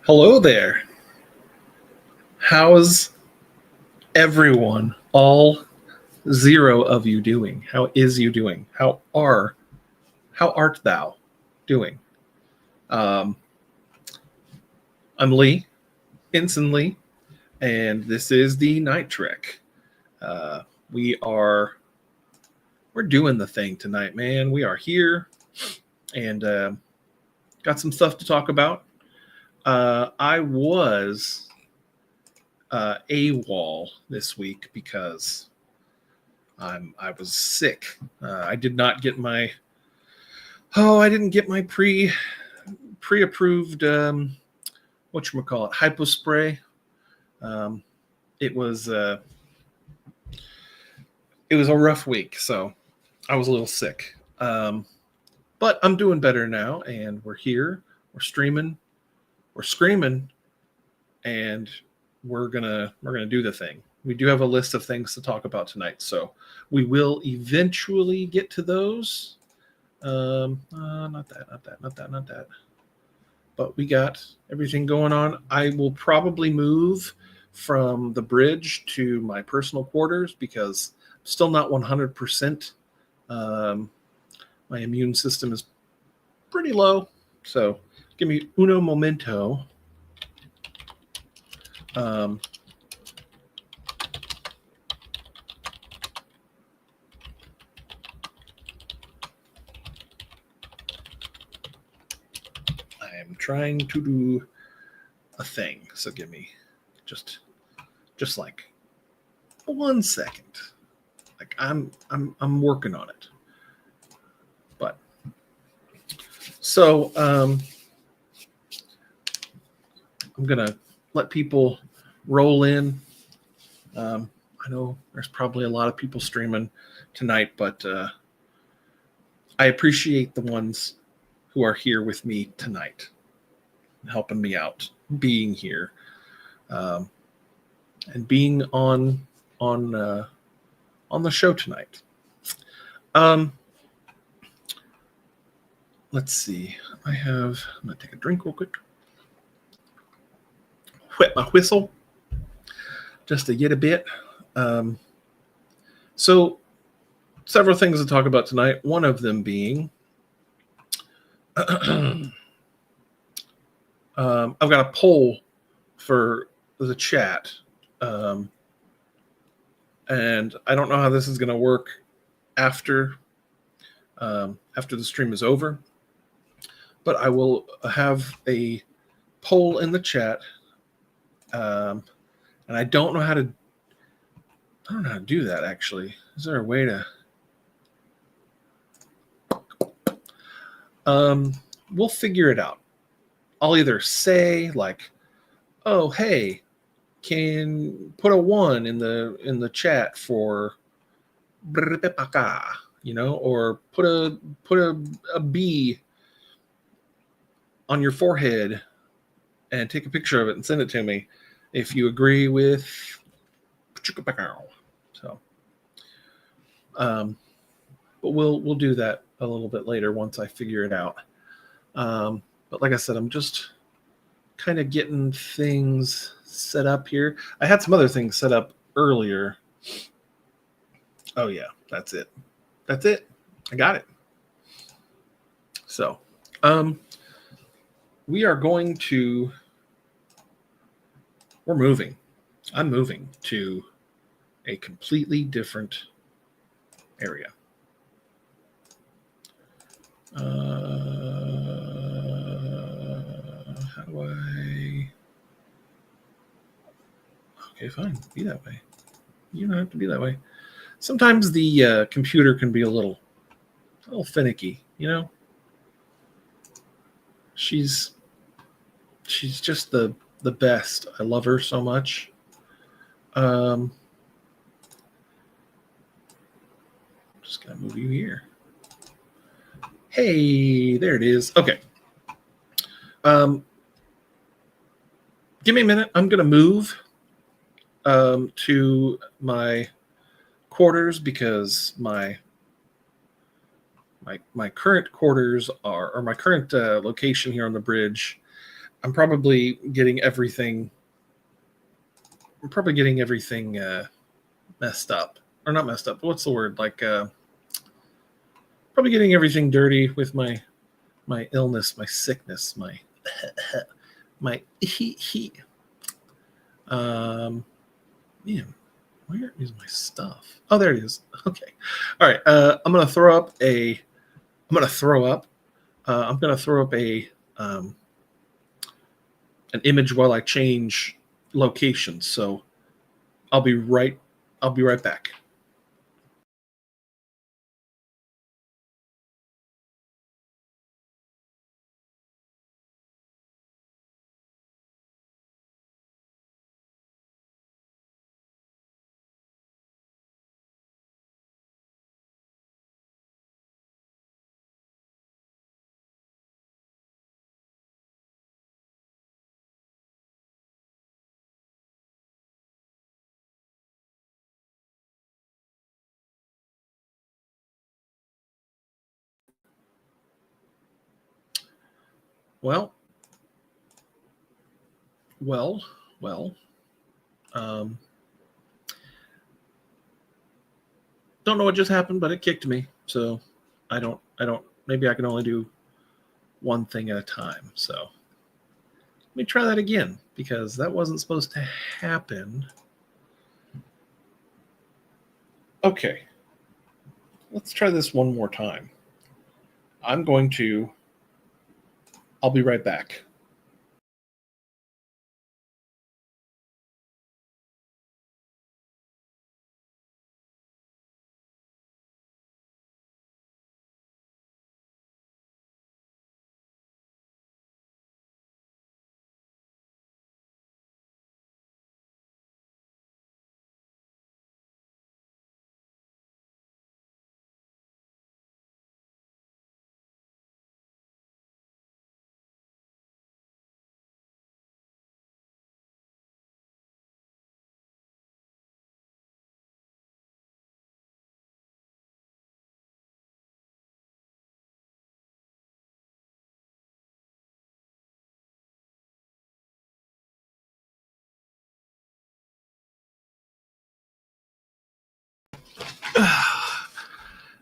Hello there. How's everyone, all zero of you doing? How is you doing? How art thou doing? Um, I'm Lee, Ensign Lee, and this is the Night Trek. Uh, we are we're doing the thing tonight, man. We are here and got some stuff to talk about. I was AWOL this week because I was sick. I did not get my I didn't get my pre-approved whatchamacallit, hypo spray. Um, it was it was a rough week, so I was a little sick. But I'm doing better now, and we're here. We're streaming. We're screaming, and we're gonna do the thing. We do have a list of things to talk about tonight, so we will eventually get to those. Not that. But we got everything going on. I will probably move from the bridge to my personal quarters because I'm still not 100%. My immune system is pretty low. So give me uno momento. Um, I am trying to do a thing. So give me just like 1 second. Like I'm working on it. But so I'm gonna let people roll in. I know there's probably a lot of people streaming tonight, but I appreciate the ones who are here with me tonight, helping me out, being here, and being on the show tonight. Let's see. I'm gonna take a drink real quick. Wet my whistle just to get a bit. So several things to talk about tonight. One of them being I've got a poll for the chat, and I don't know how this is going to work after the stream is over, but I will have a poll in the chat, and I don't know how to do that. Actually, is there a way to? We'll figure it out. I'll either say like, "Oh, hey, can put a 1 in the chat for or put a B on your forehead and take a picture of it and send it to me if you agree with." So, but we'll do that a little bit later once I figure it out. But like I said, I'm just kind of getting things set up here. I had some other things set up earlier. Oh yeah, that's it. I got it. So, we're moving. I'm moving to a completely different area. How do I? Okay, fine. Be that way. You don't have to be that way. Sometimes the computer can be a little finicky, She's just the best. I love her so much. Just gonna move you here. Hey, there it is. Okay. Give me a minute. I'm gonna move to my quarters because my current quarters or my current location here on the bridge I'm probably getting everything. I'm probably getting everything messed up, or not messed up. What's the word? Like probably getting everything dirty with my illness, my sickness, my my he. Man, where is my stuff? Oh, there it is. Okay. All right. I'm gonna throw up a. I'm gonna throw up. I'm gonna throw up a an image while I change locations. So I'll be right. I'll be right back. Well, well, well. Um, don't know what just happened, but it kicked me. So I don't. I don't. Maybe I can only do one thing at a time. So let me try that again because that wasn't supposed to happen. Okay, let's try this one more time. I'm going to. I'll be right back.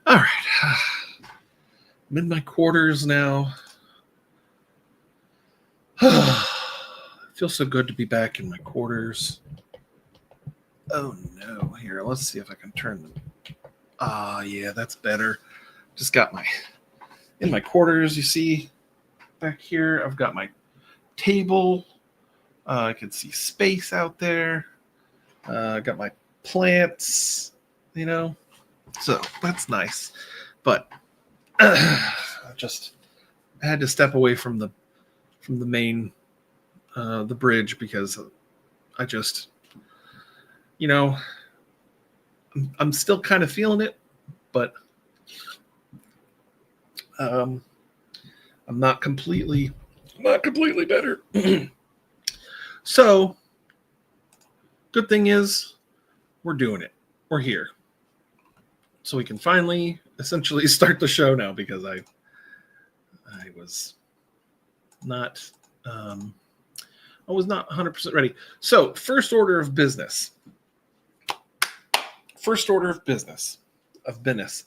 All right. I'm in my quarters now. It feels so good to be back in my quarters. Oh no. Here, let's see if I can turn them. Yeah, that's better. Just got my in my quarters, you see back here, I've got my table. I can see space out there. I got my plants, you know. So that's nice. But just I had to step away from the main the bridge because I just you know I'm still kind of feeling it, but um, I'm not completely better. So good thing is we're doing it. We're here, so we can finally essentially start the show now because I was not um, I was not 100% ready. So first order of business. First order of business of business.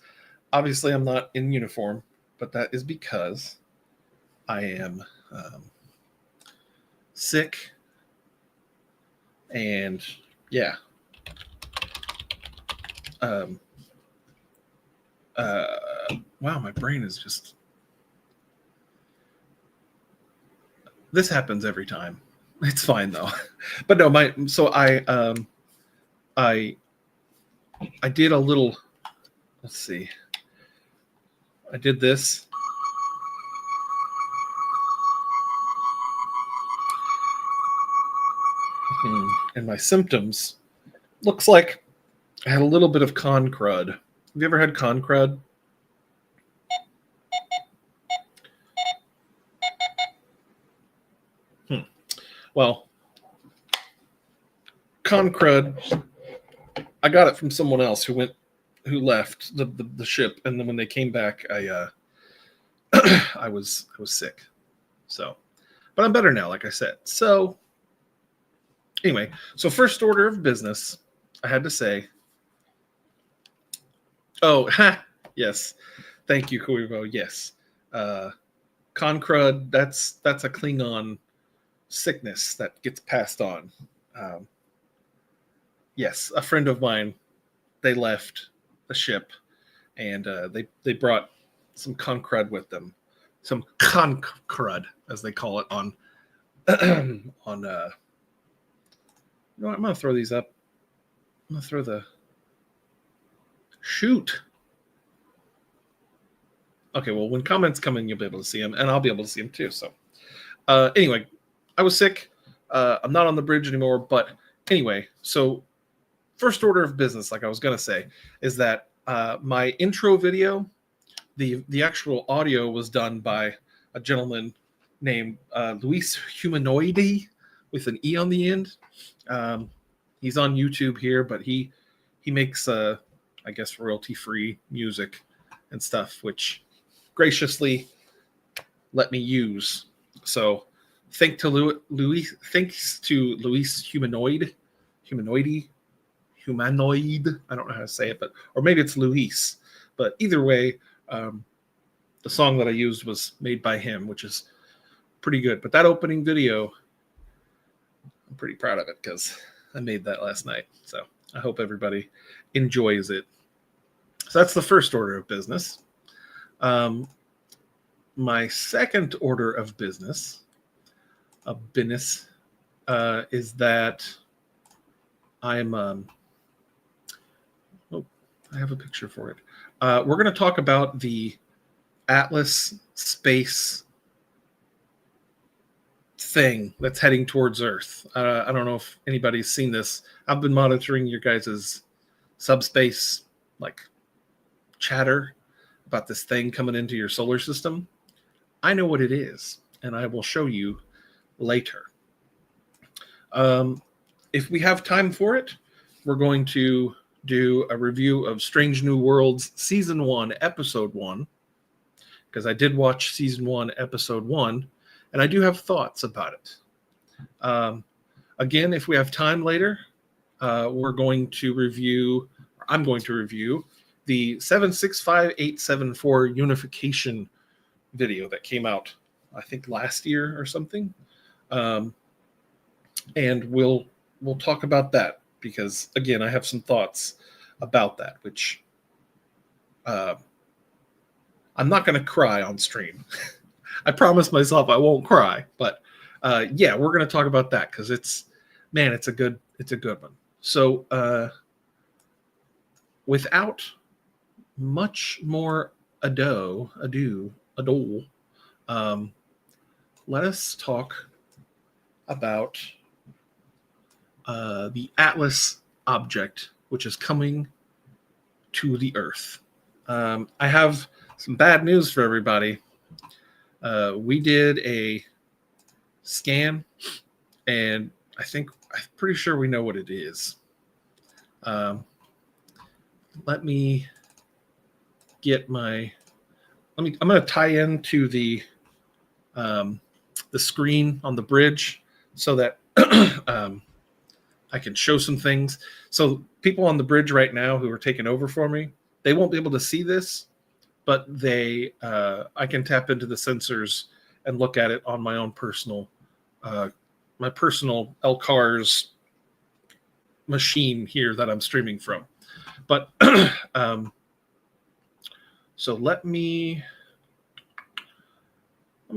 Obviously, I'm not in uniform, but that is because I am sick, and yeah, um, uh, wow, my brain is just. This happens every time. It's fine though, but no, my so I I did a little. Let's see. I did this. And my symptoms looks like I had a little bit of con crud. Have you ever had con crud? Well, con crud. I got it from someone else who left the ship, and then when they came back, I I was sick. So but I'm better now, like I said. So anyway, so first order of business, I had to say, oh, yes, thank you, Kuivo. Yes, Concrud. That's a Klingon sickness that gets passed on. Um, yes, a friend of mine. They left the ship, and they brought some Concrud with them, some Concrud as they call it on on. You know what? I'm gonna throw these up. I'm gonna throw the shoot. Okay, well, when comments come in, you'll be able to see them, and I'll be able to see them too. So, anyway, I was sick. I'm not on the bridge anymore, but anyway, so first order of business, like I was gonna say, is that my intro video, the actual audio was done by a gentleman named Luis Humanoide with an E on the end. He's on YouTube here, but he makes I guess royalty free music and stuff, which graciously let me use. So thanks to Luis Humanoid. I don't know how to say it, but or maybe it's Luis. But either way, the song that I used was made by him, which is pretty good. But that opening video, I'm pretty proud of it because I made that last night. So I hope everybody enjoys it. So that's the first order of business. My second order of business, is that I'm. I have a picture for it. We're going to talk about the Atlas space thing that's heading towards Earth. I don't know if anybody's seen this. I've been monitoring your guys' subspace like chatter about this thing coming into your solar system. I know what it is, and I will show you later. If we have time for it, we're going to do a review of Strange New Worlds Season 1, Episode 1, because I did watch Season 1, Episode 1, and I do have thoughts about it. Again, if we have time later, I'm going to review the 765874 unification video that came out, I think, last year or something. And we'll talk about that because, again, I have some thoughts about that, which I'm not going to cry on stream. I promised myself I won't cry, but yeah, we're going to talk about that because it's a good one. So without much more ado, let us talk about the Atlas object, which is coming to the Earth. I have some bad news for everybody. We did a scan, and I'm pretty sure we know what it is. Let me get I'm going to tie into the screen on the bridge so that I can show some things. So people on the bridge right now who are taking over for me, they won't be able to see this, but I can tap into the sensors and look at it on my own personal, my personal LCARS machine here that I'm streaming from. But so let me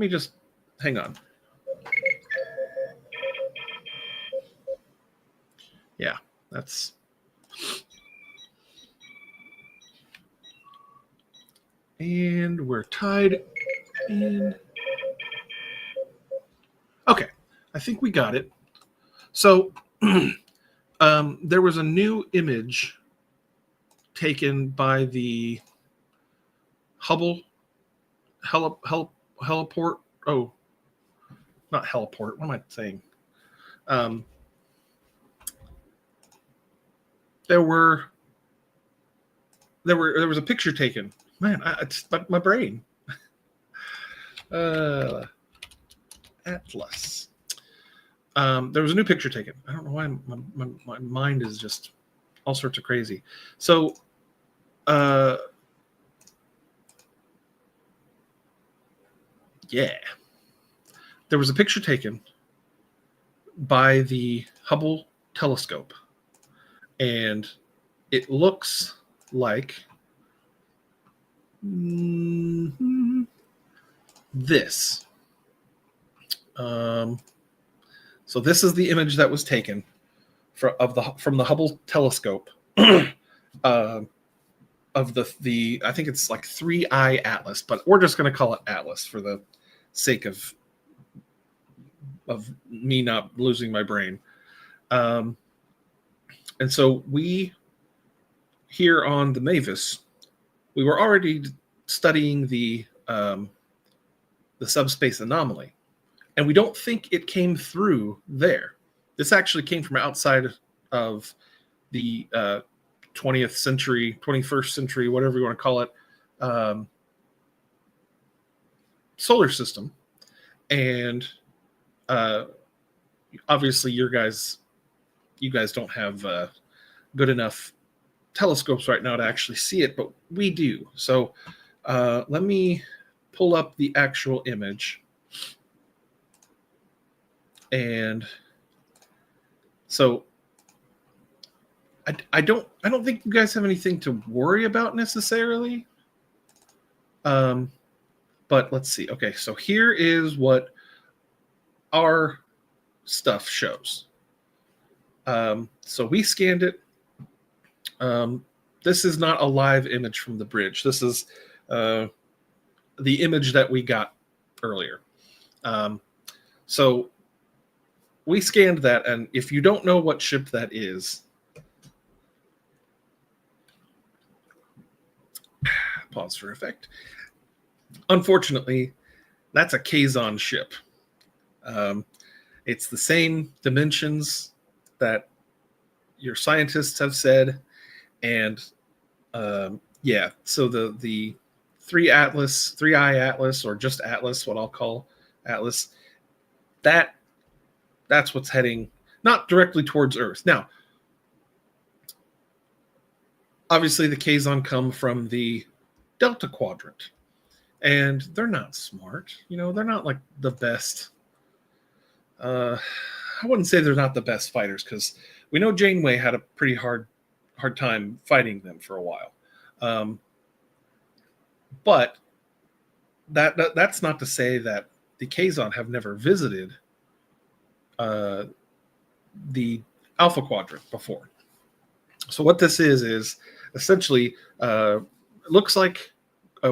just hang on. Yeah, that's and we're tied in. Okay, I think we got it. So there was a new image taken by the Hubble heliport. Oh, not heliport. What am I saying? There was a picture taken. Man, it's my brain. Atlas. There was a new picture taken. I don't know why my mind is just all sorts of crazy. So, yeah, there was a picture taken by the Hubble telescope, and it looks like this. So this is the image that was taken from the Hubble telescope of the I think it's like 3I Atlas, but we're just going to call it Atlas for the sake of me not losing my brain. And so we here on the Mavis, we were already studying the subspace anomaly, and we don't think it came through there. This actually came from outside of the 20th century, 21st century, whatever you want to call it, solar system. And obviously you guys don't have good enough telescopes right now to actually see it, but we do. So let me pull up the actual image. And so I don't think you guys have anything to worry about necessarily. But let's see. Okay, so here is what our stuff shows. So we scanned it. This is not a live image from the bridge. This is the image that we got earlier. So we scanned that, and if you don't know what ship that is, pause for effect. Unfortunately, that's a Kazon ship. It's the same dimensions that your scientists have said, and yeah, so the 3I Atlas, or just Atlas, what I'll call Atlas, that's what's heading not directly towards Earth. Now, obviously the Kazon come from the Delta Quadrant, and they're not smart. They're not like the best. I wouldn't say they're not the best fighters, because we know Janeway had a pretty hard time fighting them for a while. But that's not to say that the Kazon have never visited the Alpha Quadrant before. So what this is essentially it looks like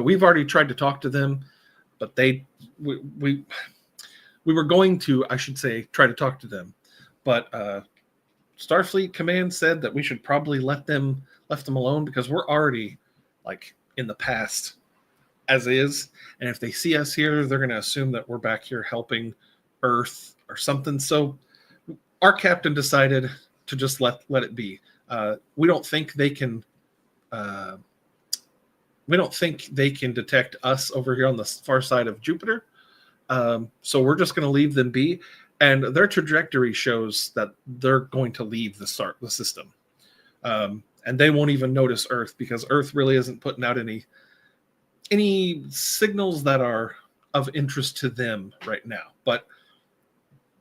we've already tried to talk to them, but we were going to, I should say, try to talk to them, but Starfleet Command said that we should probably left them alone, because we're already like in the past as is, and if they see us here, they're going to assume that we're back here helping Earth or something. So our captain decided to just let it be. We don't think they can. We don't think they can detect us over here on the far side of Jupiter. So we're just going to leave them be. And their trajectory shows that they're going to leave the system. And they won't even notice Earth, because Earth really isn't putting out any signals that are of interest to them right now. But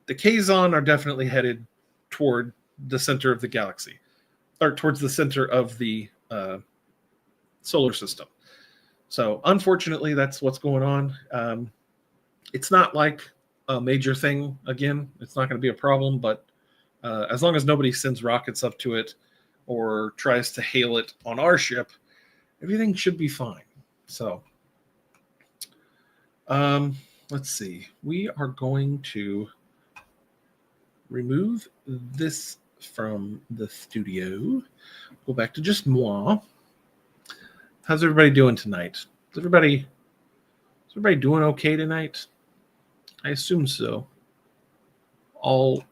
the Kazon are definitely headed toward the center of the galaxy, or towards the center of the solar system. So unfortunately, that's what's going on. It's not like a major thing. Again, it's not going to be a problem, but as long as nobody sends rockets up to it or tries to hail it on our ship, everything should be fine. So let's see. We are going to remove this from the studio. Go back to just moi. How's everybody doing tonight? Is everybody doing okay tonight? I assume so. All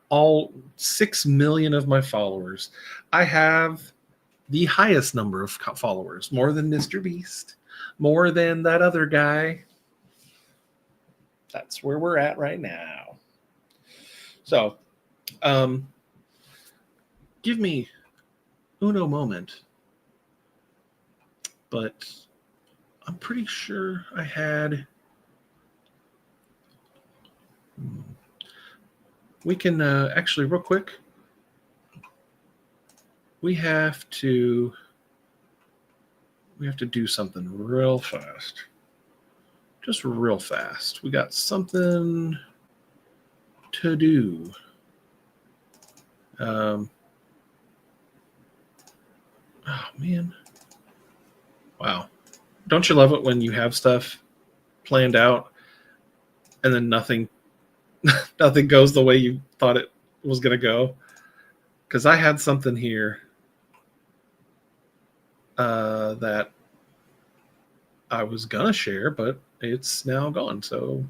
6 million of my followers. I have the highest number of followers, more than Mr. Beast, more than that other guy. That's where we're at right now. So, give me uno moment. But I'm pretty sure I had. We can actually, real quick, we have to do something real fast. Just real fast. We got something to do. Oh, man. Wow. Don't you love it when you have stuff planned out and then nothing goes the way you thought it was going to go? Because I had something here that I was going to share, but it's now gone. So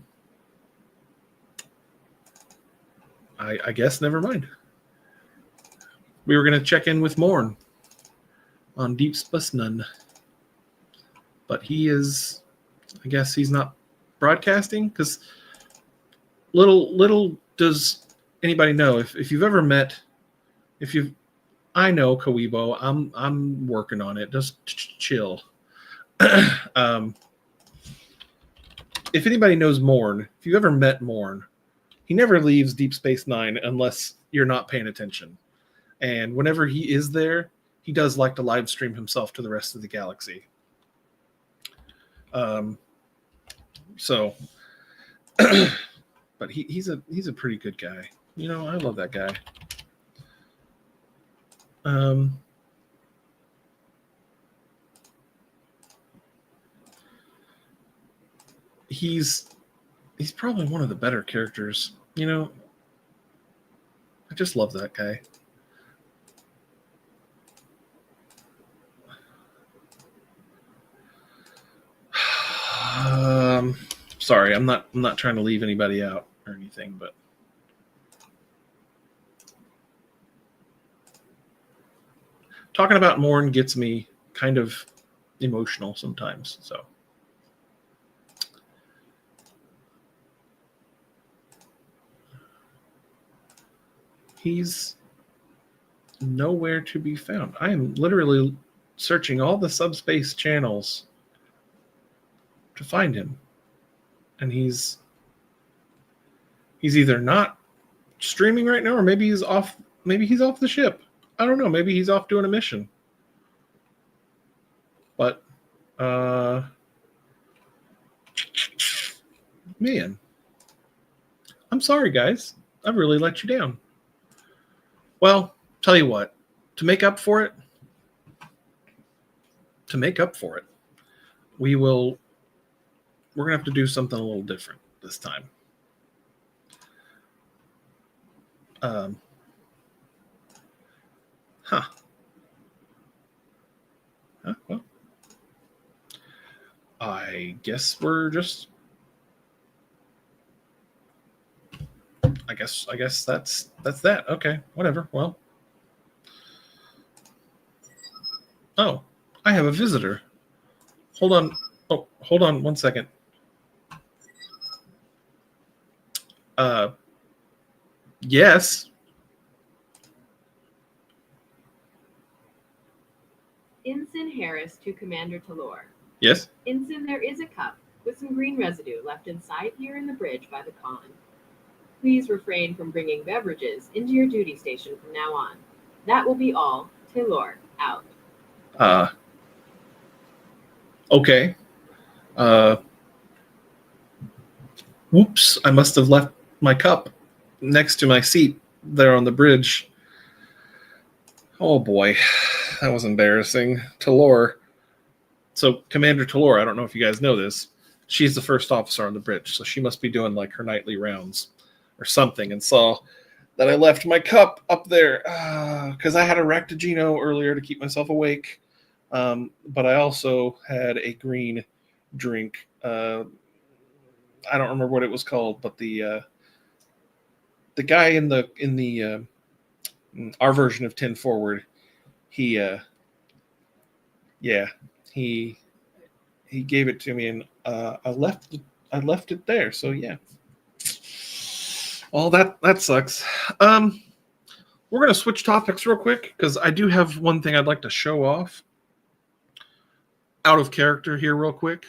I guess never mind. We were going to check in with Morn on Deep Space None. But he is, I guess he's not broadcasting, because little does anybody know, if you've ever met, I know Kawibo, I'm working on it. Just chill. If anybody knows Morn, if you've ever met Morn, he never leaves Deep Space Nine unless you're not paying attention. And whenever he is there, he does like to live stream himself to the rest of the galaxy. So, but he's a pretty good guy. You know, I love that guy. He's probably one of the better characters. You know, I just love that guy. Sorry, I'm not trying to leave anybody out or anything, but talking about Morn gets me kind of emotional sometimes. So he's nowhere to be found. I am literally searching all the subspace channels to find him. And he's either not streaming right now, or maybe he's off the ship. I don't know. Maybe he's off doing a mission. But man, I'm sorry, guys. I really let you down. Well, tell you what, to make up for it, we're gonna have to do something a little different this time. Well, I guess we're just. I guess that's that. Okay, whatever. Well. Oh, I have a visitor. Hold on. Oh, hold on 1 second. Yes. Ensign Harris to Commander Talor. Yes. Ensign, there is a cup with some green residue left inside here in the bridge by the con. Please refrain from bringing beverages into your duty station from now on. That will be all. Talor, out. Okay. Whoops, I must have left my cup next to my seat there on the bridge. Oh boy, that was embarrassing. Talor. So Commander Talor, I don't know if you guys know this, she's the first officer on the bridge, so she must be doing like her nightly rounds or something, and saw that I left my cup up there because I had a Ractigino earlier to keep myself awake, but I also had a green drink. I don't remember what it was called, but the guy in the our version of 10 Forward, he gave it to me, and I left I left it there. So yeah. Well, that sucks. We're gonna switch topics real quick because I do have one thing I'd like to show off out of character here real quick.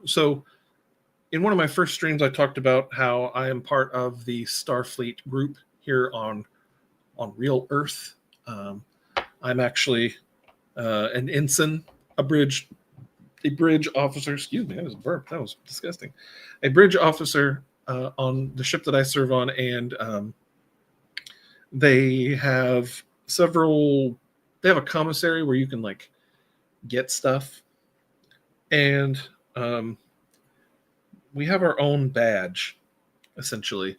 So in one of my first streams, I talked about how I am part of the Starfleet group here on Real Earth. I'm actually an ensign, a bridge officer. Excuse me, that was a burp. That was disgusting. A bridge officer on the ship that I serve on, and they have several. They have a commissary where you can like get stuff, and we have our own badge, essentially.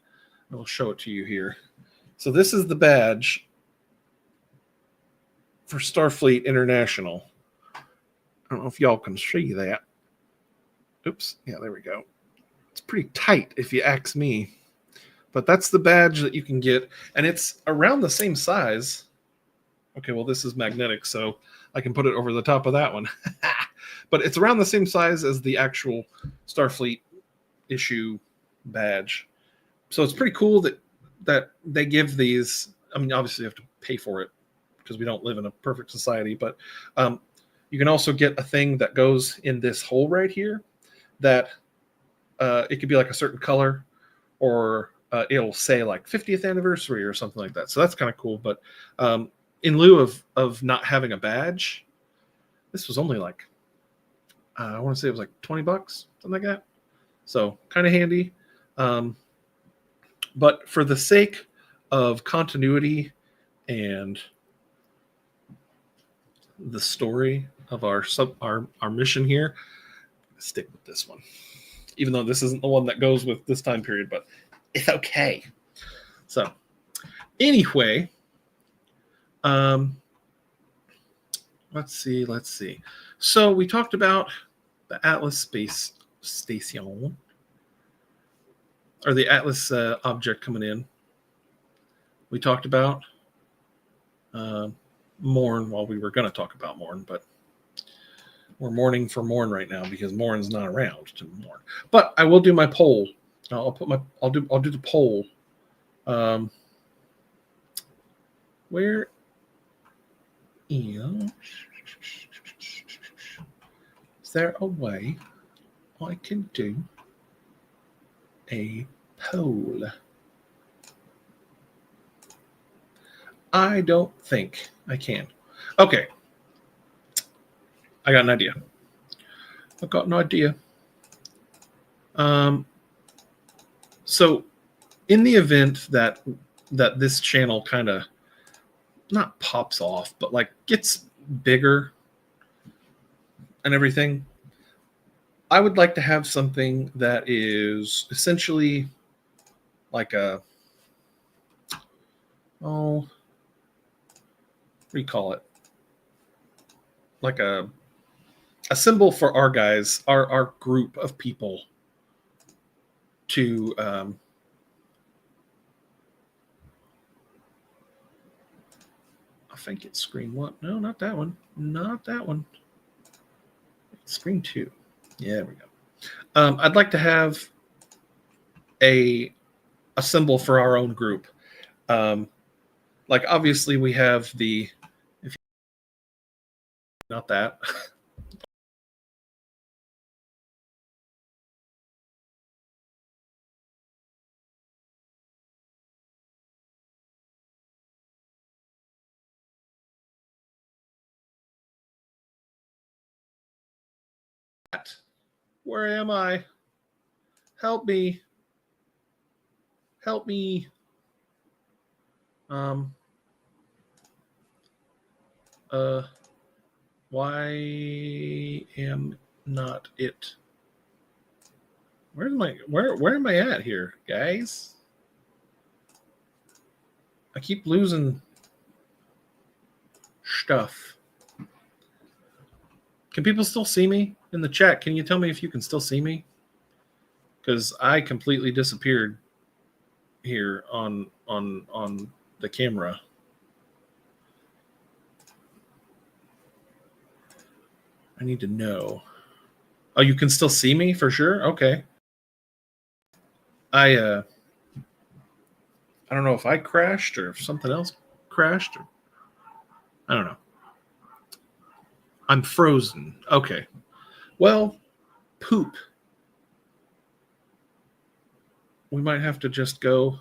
I'll show it to you here. So this is the badge for Starfleet International. I don't know if y'all can see that. Oops. Yeah, there we go. It's pretty tight if you ask me. But that's the badge that you can get. And it's around the same size. Okay, well, this is magnetic, so I can put it over the top of that one. But it's around the same size as the actual Starfleet issue badge. So it's pretty cool that they give these. I mean, obviously you have to pay for it because we don't live in a perfect society, but you can also get a thing that goes in this hole right here that it could be like a certain color, or it'll say like 50th anniversary or something like that. So that's kind of cool. But in lieu of not having a badge, this was only like, I want to say it was like $20, something like that. So kind of handy. But for the sake of continuity and the story of our mission here, stick with this one. Even though this isn't the one that goes with this time period, but it's okay. So anyway, let's see. So we talked about the Atlas Space Station, or the Atlas object coming in. We talked about Morn. Well, we were going to talk about Morn, but we're mourning for Morn right now because Morn's not around to mourn. But I will do my poll. I'll do the poll. Where is there a way I can do a poll? I don't think I can. Okay. I got an idea. So in the event that this channel kind of not pops off, but like gets bigger and everything, I would like to have something that is essentially like a, what do you call it? Like a symbol for our guys, our group of people to I think it's screen one. No, not that one. Not that one. Screen two. Yeah, there we go. I'd like to have a symbol for our own group. Like obviously we have the, not that. Where am I? Help me. Help me. Why am not it? Where am I at here, guys? I keep losing stuff. Can people still see me in the chat? Can you tell me if you can still see me? Because I completely disappeared here on the camera. I need to know. Oh, you can still see me for sure? Okay. I don't know if I crashed or if something else crashed. Or, I don't know. I'm frozen. Okay. Well, poop. We might have to just go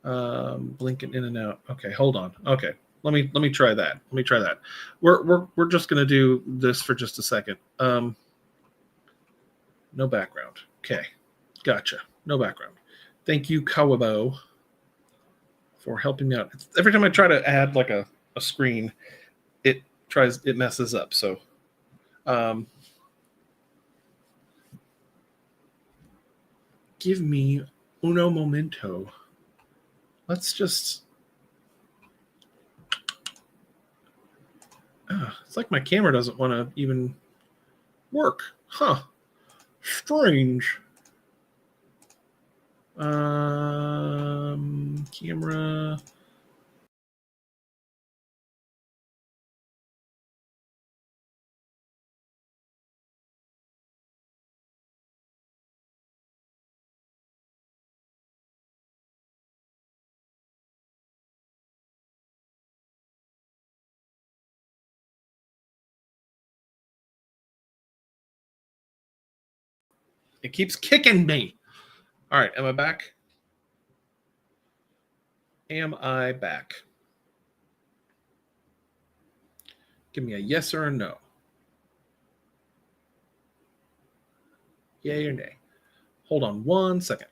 blinking in and out. Okay, hold on. Okay. Let me try that. Let me try that. We're just gonna do this for just a second. No background. Okay. Gotcha. No background. Thank you, Kawabo, for helping me out. Every time I try to add like a screen, it messes up. So give me uno momento. Let's just it's like my camera doesn't want to even work. Huh. Strange. Camera. It keeps kicking me. All right, am I back? Am I back? Give me a yes or a no. Yay or nay? Hold on 1 second.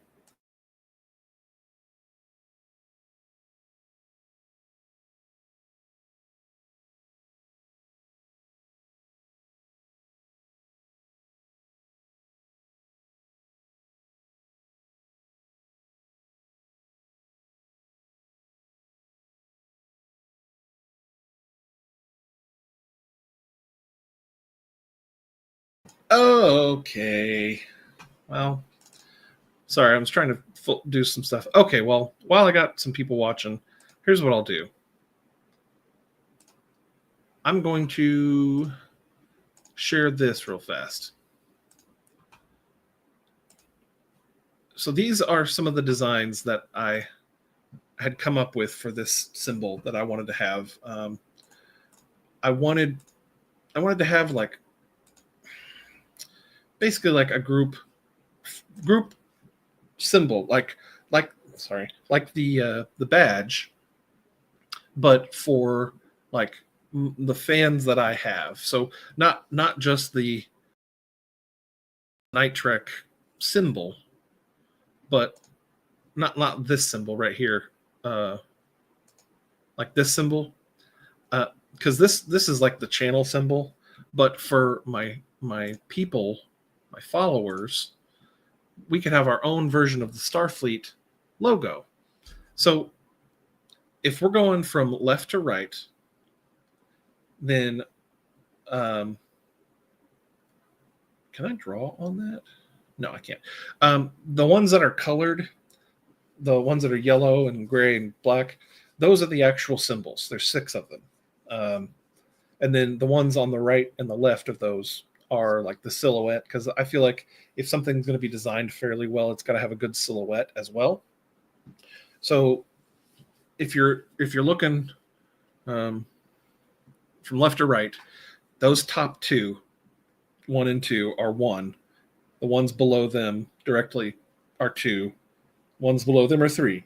Okay. Well, sorry, I was trying to do some stuff. Okay, well, while I got some people watching, here's what I'll do. I'm going to share this real fast. So these are some of the designs that I had come up with for this symbol that I wanted to have. I wanted to have like basically like a group symbol, like the badge, but for like the fans that I have. So not just the Night Trek symbol, but not this symbol right here, like this symbol, because this is like the channel symbol, but for my people, my followers, we could have our own version of the Starfleet logo. So if we're going from left to right, then can I draw on that? No, I can't. The ones that are colored, the ones that are yellow and gray and black, those are the actual symbols. There's 6 of them. And then the ones on the right and the left of those are like the silhouette, because I feel like if something's going to be designed fairly well, it's got to have a good silhouette as well. So if you're looking from left to right, those top 2, 1 and 2, are 1. The ones below them directly are 2. Ones below them are 3.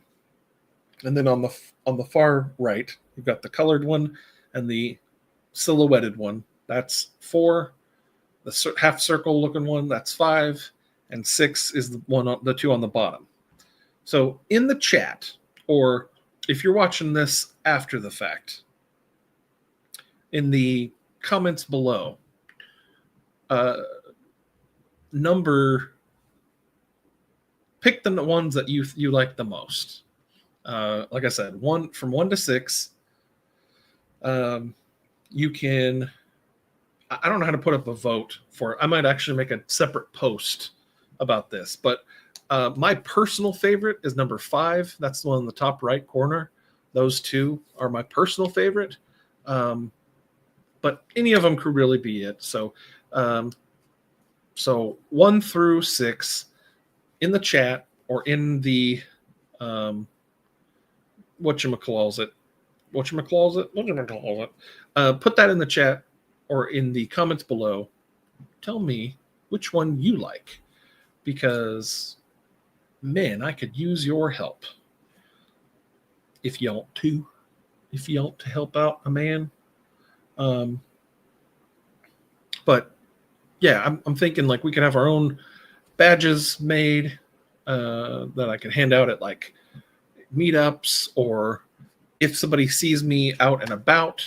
And then on the far right, you've got the colored one and the silhouetted one. That's 4. The half circle looking one, that's 5, and 6 is the 2 on the bottom. So in the chat, or if you're watching this after the fact, in the comments below, pick the ones that you like the most. Like I said, from 1 to 6. You can. I don't know how to put up a vote for it. I might actually make a separate post about this, but my personal favorite is number 5. That's the one in the top right corner. Those 2 are my personal favorite, but any of them could really be it. So, 1 through 6 in the chat, or in the whatchamacallit, put that in the chat or in the comments below. Tell me which one you like, because man, I could use your help. If you want to help out a man. But yeah, I'm thinking like we could have our own badges made that I can hand out at like meetups, or if somebody sees me out and about,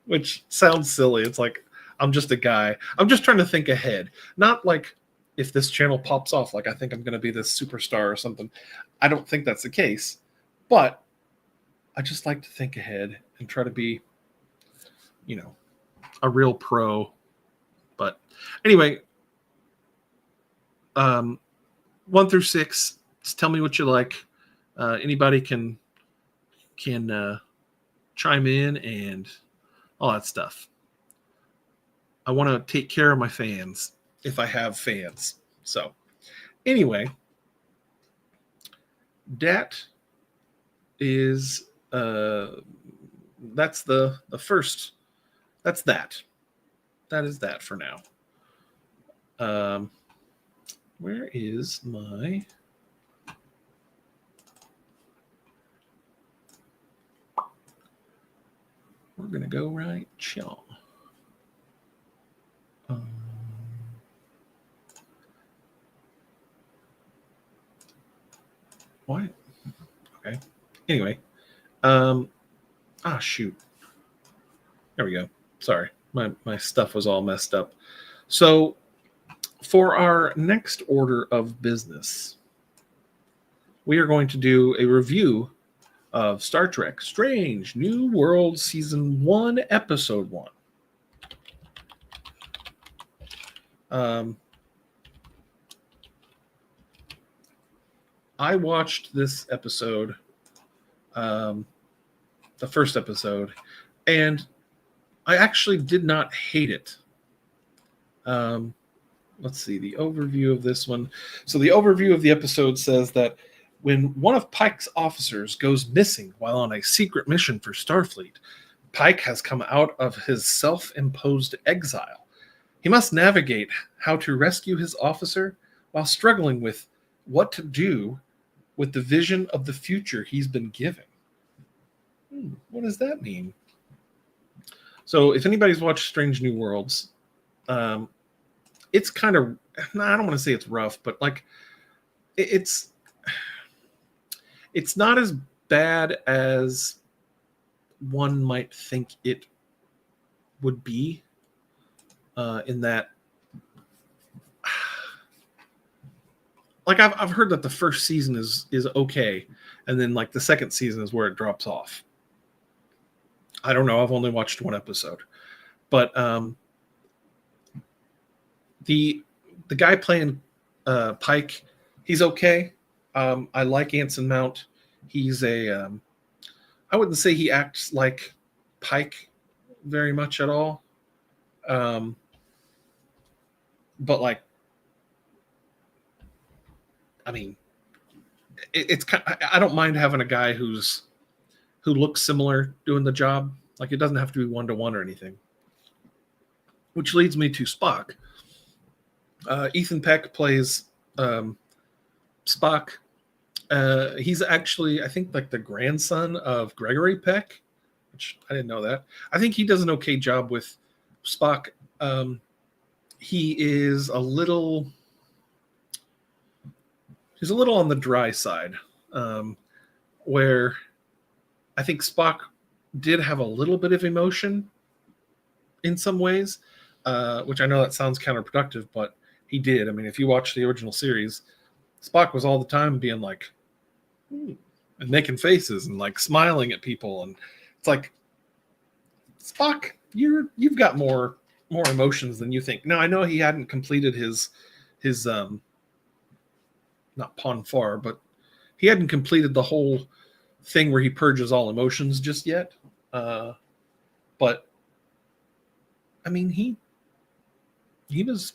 which sounds silly. It's like I'm just a guy. I'm just trying to think ahead. Not like if this channel pops off, like I think I'm going to be this superstar or something. I don't think that's the case. But I just like to think ahead and try to be, a real pro. But anyway, 1 through 6, just tell me what you like. Anybody can chime in and all that stuff. I want to take care of my fans if I have fans. So anyway, that is that's the first. That's that. That is that for now. Where is my... We're going to go right chill. What? Okay. Anyway. Shoot. There we go. Sorry. My stuff was all messed up. So for our next order of business, we are going to do a review of Star Trek Strange New World Season 1, Episode 1. I watched this episode, the first episode, and I actually did not hate it. Let's see, the overview of this one. So the overview of the episode says that when one of Pike's officers goes missing while on a secret mission for Starfleet, Pike has come out of his self-imposed exile. He must navigate how to rescue his officer while struggling with what to do with the vision of the future he's been given. What does that mean? So if anybody's watched Strange New Worlds, it's kind of, I don't want to say it's rough, but like it's not as bad as one might think it would be, in that, like I've heard that the first season is okay, and then like the second season is where it drops off. I don't know. I've only watched one episode, but the guy playing Pike, he's okay. I like Anson Mount. He's I wouldn't say he acts like Pike very much at all. But like, I mean, it's kind of, I don't mind having a guy who looks similar doing the job. Like, it doesn't have to be 1-to-1 or anything. Which leads me to Spock. Ethan Peck plays Spock. He's actually, I think, like the grandson of Gregory Peck, which I didn't know that. I think he does an okay job with Spock. He is a little on the dry side, where I think Spock did have a little bit of emotion in some ways, which I know that sounds counterproductive, but he did. I mean, if you watch the original series, Spock was all the time being like, and making faces and like smiling at people, and it's like, Spock, you've got more emotions than you think. Now, I know he hadn't completed his not Pon farr, but he hadn't completed the whole thing where he purges all emotions just yet. But I mean, he was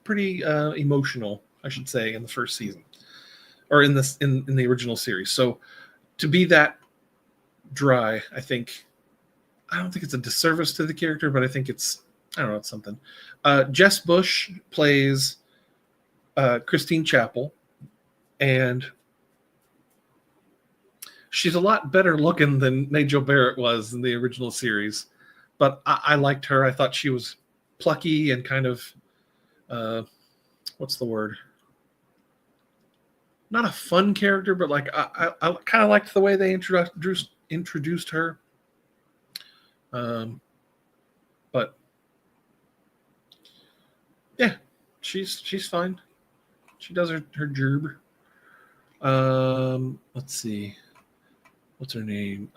pretty emotional I should say, in the first season, or in this in the original series. So to be that dry, I don't think it's a disservice to the character, but I think it's, I don't know, it's something. Jess Bush plays Christine Chapel, and she's a lot better looking than Majel Barrett was in the original series. But I liked her. I thought she was plucky and kind of, what's the word? Not a fun character, but like I kind of liked the way they introduced her. But yeah, she's fine. She does her gerb. Let's see, what's her name?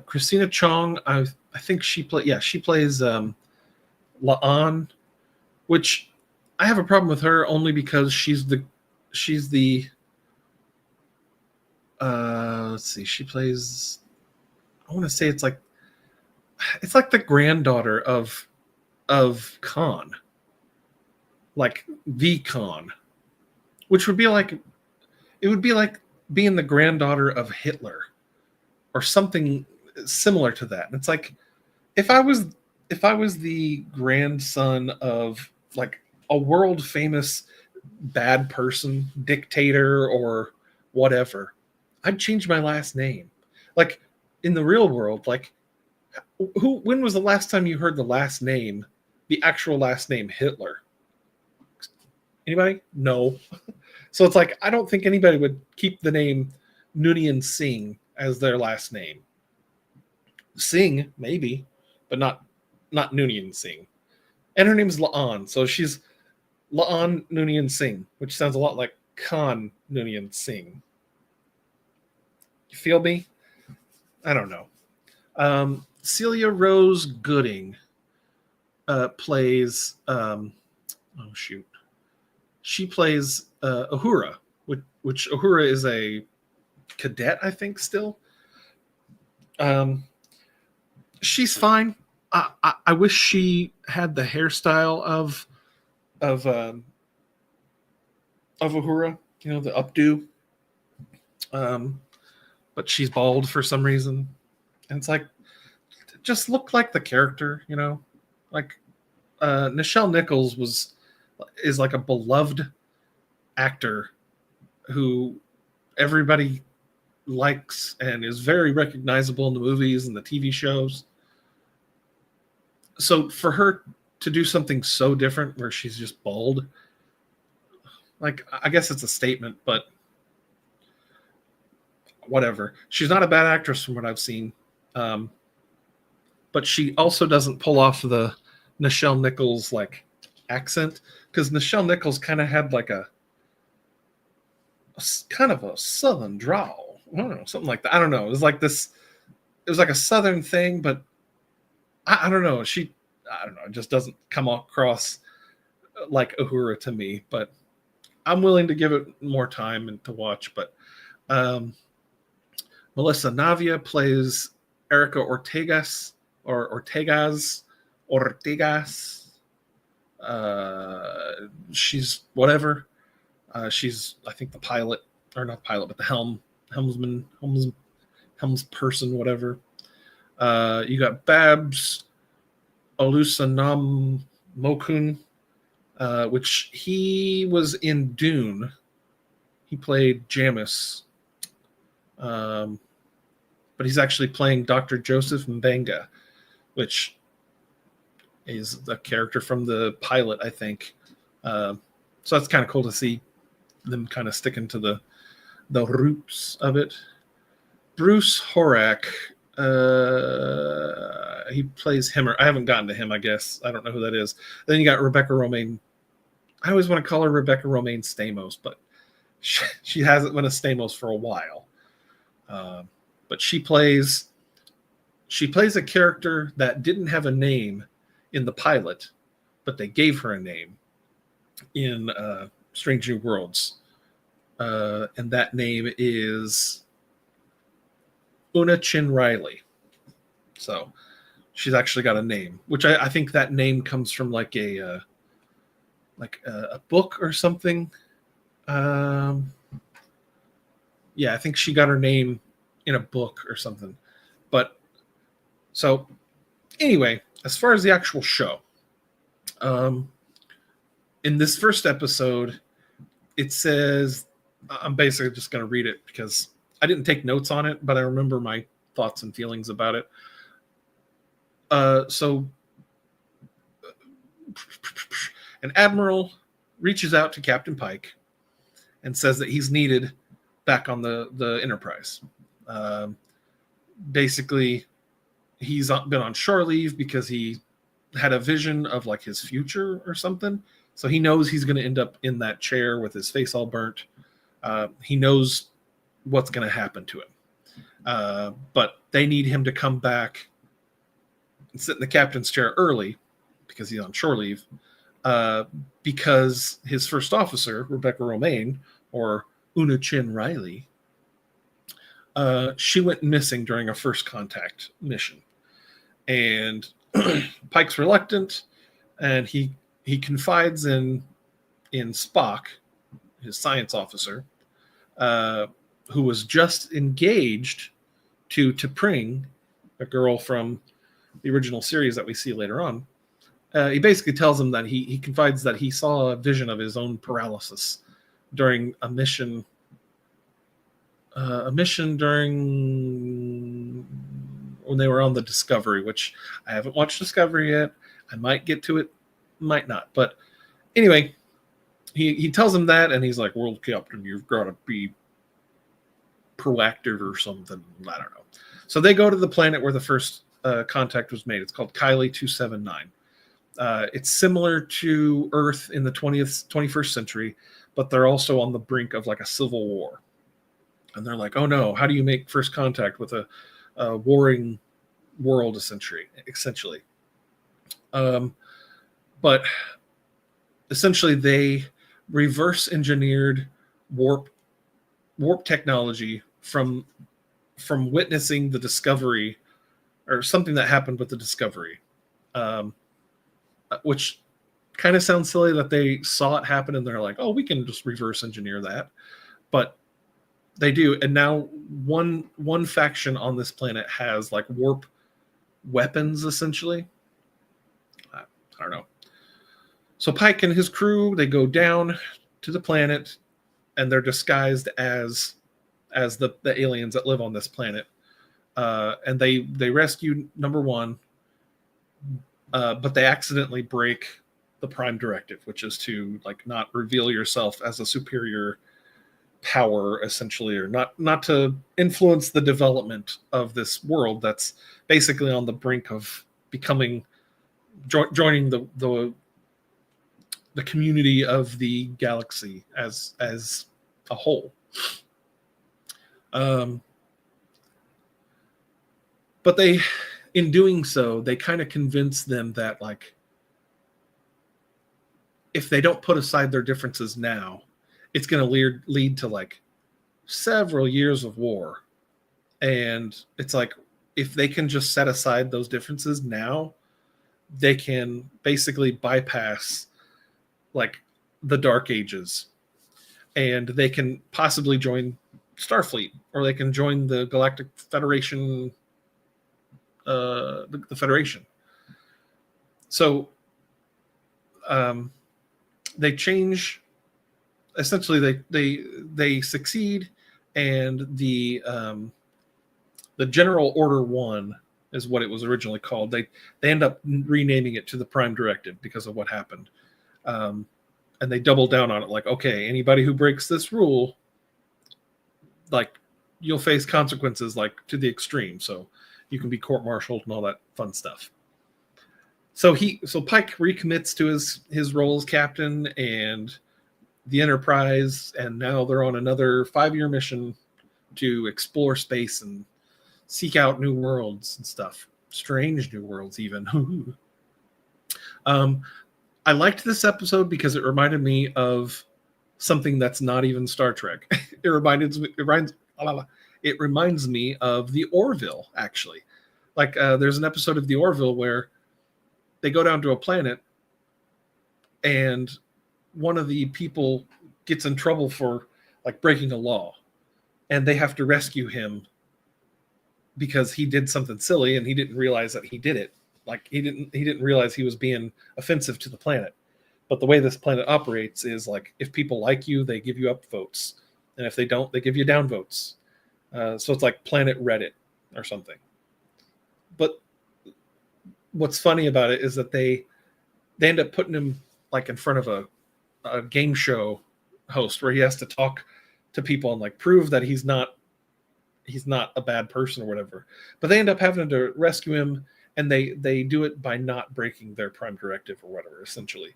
Christina Chong. I think she plays La'an, which I have a problem with her only because she's the let's see, she plays, I want to say it's like the granddaughter of Khan, like the Khan, which would be like, it would be like being the granddaughter of Hitler or something similar to that. And it's like, if I was the grandson of like a world famous bad person, dictator or whatever, I'd change my last name. Like in the real world, like when was the last time you heard the last name, the actual last name Hitler? Anybody? No. So it's like, I don't think anybody would keep the name Noonien Singh as their last name. Singh, maybe, but not Noonien Singh. And her name is La'an, so she's La'an Noonien Singh, which sounds a lot like Khan Noonien Singh. You feel me? I don't know. Celia Rose Gooding plays, she plays Uhura, which Uhura is a cadet, I think, still. She's fine. I wish she had the hairstyle of Uhura, you know, the updo. But she's bald for some reason, and it's like, just look like the character, you know. Like Nichelle Nichols is like a beloved actor who everybody likes and is very recognizable in the movies and the TV shows. So for her to do something so different where she's just bald, like, I guess it's a statement, but whatever. She's not a bad actress from what I've seen. But she also doesn't pull off the Nichelle Nichols like accent, because Nichelle Nichols kind of had like a kind of a southern drawl. I don't know, something like that. I don't know. It was like this. It was like a southern thing, but I don't know. I don't know. It just doesn't come across like Uhura to me. But I'm willing to give it more time and to watch. But Melissa Navia plays Erica Ortegas. She's whatever. She's, I think, the pilot, or not pilot, but the helms person, whatever. You got Babs Olusanam Mokun, which he was in Dune. He played Jamis. But he's actually playing Dr. Joseph Mbenga, which is the character from the pilot, I think. So that's kind of cool to see them kind of sticking to the roots of it. Bruce Horak, he plays Himmer. I haven't gotten to him, I guess. I don't know who that is. Then you got Rebecca Romaine. I always want to call her Rebecca Romaine Stamos, but she hasn't been a Stamos for a while. But she plays a character that didn't have a name in the pilot, but they gave her a name in Strange New Worlds. And that name is Una Chin Riley. So she's actually got a name, which I think that name comes from like a book or something. Um, yeah, I think she got her name in a book or something. But so anyway, as far as the actual show, um, in this first episode, it says I'm basically just going to read it because I didn't take notes on it, but I remember my thoughts and feelings about it. So an admiral reaches out to Captain Pike and says that he's needed back on the Enterprise. Basically, he's been on shore leave because he had a vision of like his future or something. So he knows he's going to end up in that chair with his face all burnt. He knows what's going to happen to him. But they need him to come back and sit in the captain's chair early because he's on shore leave. Because his first officer, Rebecca Romaine, or Una Chin Riley, she went missing during a first contact mission. And Pike's reluctant, and he confides in Spock, his science officer, who was just engaged to T'Pring, a girl from the original series that we see later on. He basically tells him that he confides that he saw a vision of his own paralysis during a mission. During when they were on the Discovery, which I haven't watched Discovery yet. I might get to it, might not. But anyway, he tells him that, and he's like, "World Captain, you've got to be proactive or something." I don't know. So they go to the planet where the first contact was made. It's called Kylie 279. It's similar to Earth in the 21st century, but they're also on the brink of like a civil war. And they're like, oh no, how do you make first contact with a warring world, essentially? But essentially, they reverse engineered warp technology from witnessing the Discovery, or something that happened with the Discovery, which kind of sounds silly that they saw it happen and they're like, oh, we can just reverse engineer that. But they do, and now one faction on this planet has like warp weapons, essentially. I don't know. So Pike and his crew, they go down to the planet, and they're disguised as the aliens that live on this planet, and they rescue number one, but they accidentally break the Prime Directive, which is to like not reveal yourself as a superior power, essentially, or not to influence the development of this world that's basically on the brink of becoming joining the community of the galaxy as a whole. But they, in doing so, they kind of convince them that like if they don't put aside their differences now, it's going to lead to like several years of war. And it's like, if they can just set aside those differences now, they can basically bypass like the Dark Ages, and they can possibly join Starfleet, or they can join the Galactic Federation, the Federation. So they change. Essentially, they succeed, and the General Order 1 is what it was originally called. They end up renaming it to the Prime Directive because of what happened, and they double down on it. Like, okay, anybody who breaks this rule, like, you'll face consequences like to the extreme. So you can be court-martialed and all that fun stuff. So Pike recommits to his role as captain and the Enterprise, and now they're on another 5-year mission to explore space and seek out new worlds and stuff. Strange new worlds, even. I liked this episode because it reminded me of something that's not even Star Trek. It reminds me of the Orville, actually. Like, there's an episode of the Orville where they go down to a planet, and one of the people gets in trouble for like breaking a law, and they have to rescue him because he did something silly and he didn't realize that he did it. Like he didn't realize he was being offensive to the planet. But the way this planet operates is like if people like you, they give you up votes, and if they don't, they give you down votes. So it's like Planet Reddit or something. But what's funny about it is that they end up putting him like in front of a game show host where he has to talk to people and like prove that he's not a bad person or whatever. But they end up having to rescue him, and they do it by not breaking their prime directive or whatever, essentially.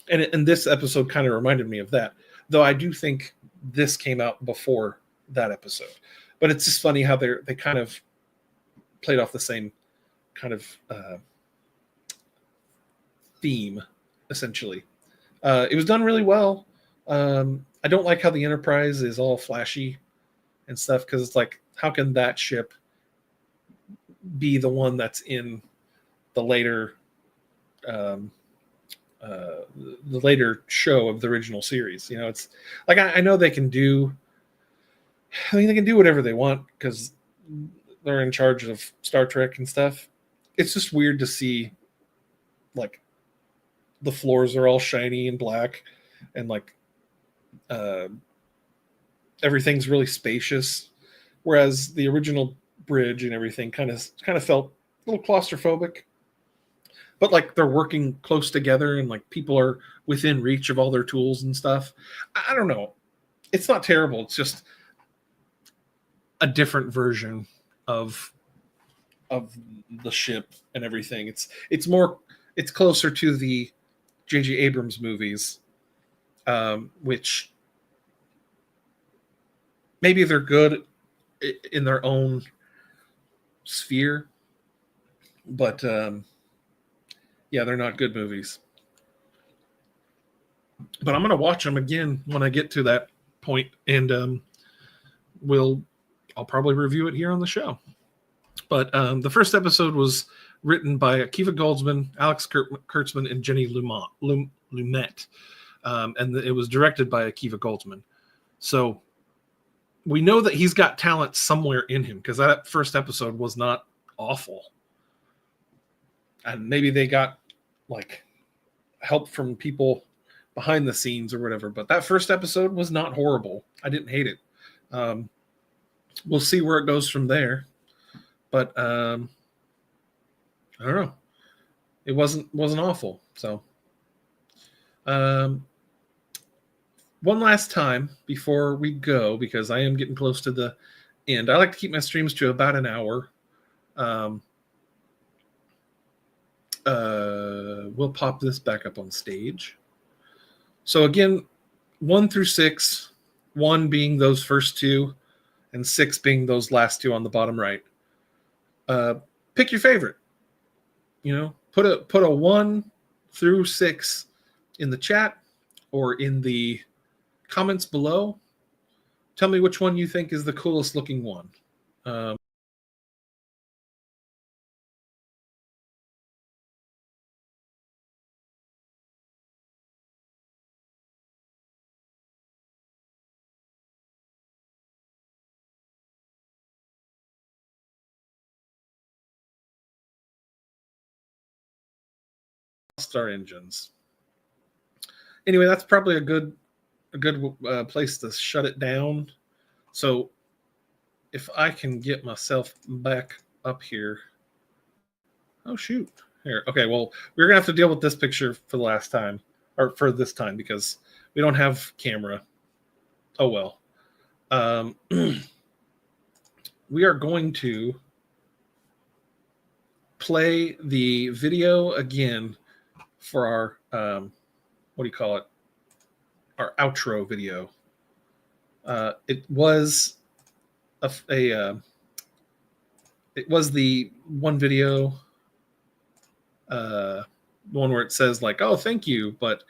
And this episode kind of reminded me of that, though I do think this came out before that episode. But it's just funny how they kind of played off the same kind of theme, essentially. It was done really well. I don't like how the Enterprise is all flashy and stuff, because it's like, how can that ship be the one that's in the later the later show of the original series? You know, it's like I know they can do. I mean, they can do whatever they want because they're in charge of Star Trek and stuff. It's just weird to see, like, the floors are all shiny and black, and like everything's really spacious, whereas the original bridge and everything kind of felt a little claustrophobic. But like they're working close together, and like people are within reach of all their tools and stuff. I don't know. It's not terrible. It's just a different version of the ship and everything. It's closer to the J.J. Abrams movies, which maybe they're good in their own sphere, but yeah, they're not good movies. But I'm going to watch them again when I get to that point, and I'll probably review it here on the show. But the first episode was written by Akiva Goldsman, Alex Kurtzman, and Jenny Lumet. And it was directed by Akiva Goldsman. So we know that he's got talent somewhere in him, because that first episode was not awful. And maybe they got like help from people behind the scenes or whatever, but that first episode was not horrible. I didn't hate it. We'll see where it goes from there, but I don't know. It wasn't awful. So one last time before we go, because I am getting close to the end. I like to keep my streams to about an hour. We'll pop this back up on stage. So again, 1 through 6, 1 being those first two, and 6 being those last two on the bottom right. Pick your favorite. You know, put a 1 through 6 in the chat or in the comments below. Tell me which one you think is the coolest looking one. Star Engines. Anyway, that's probably a good place to shut it down. So if I can get myself back up here. Oh shoot. Here. Okay, well, we're gonna have to deal with this picture for the last time, or for this time, because we don't have camera. Oh well. We are going to play the video again for our what do you call it? Our outro video. It was it was the one video, one where it says like, "Oh, thank you," but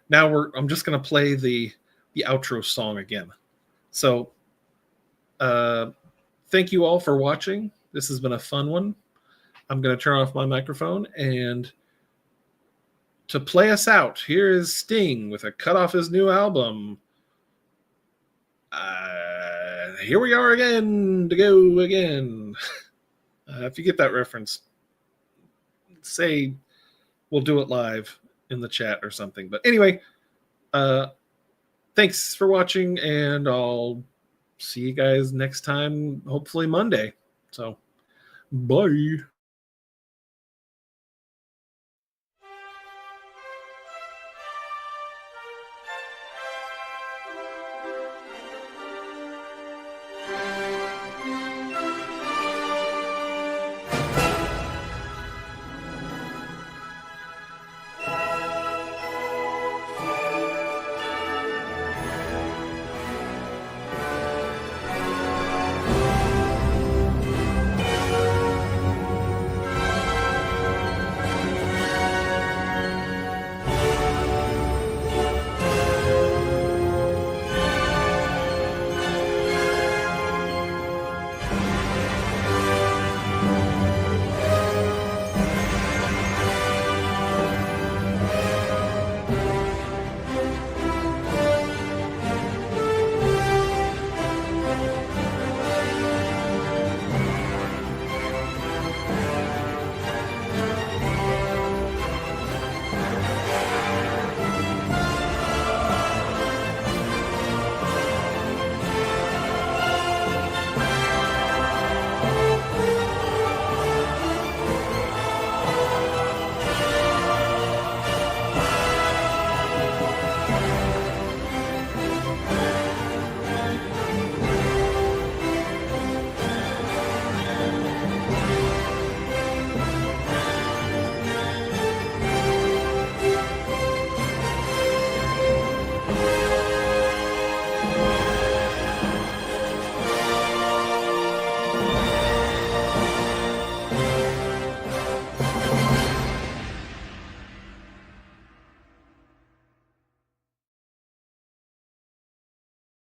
now I'm just gonna play the outro song again. So, thank you all for watching. This has been a fun one. I'm gonna turn off my microphone, and to play us out, here is Sting with a cut off his new album. Here we are again to go again. If you get that reference, say we'll do it live in the chat or something. But anyway, thanks for watching, and I'll see you guys next time, hopefully Monday. So, bye.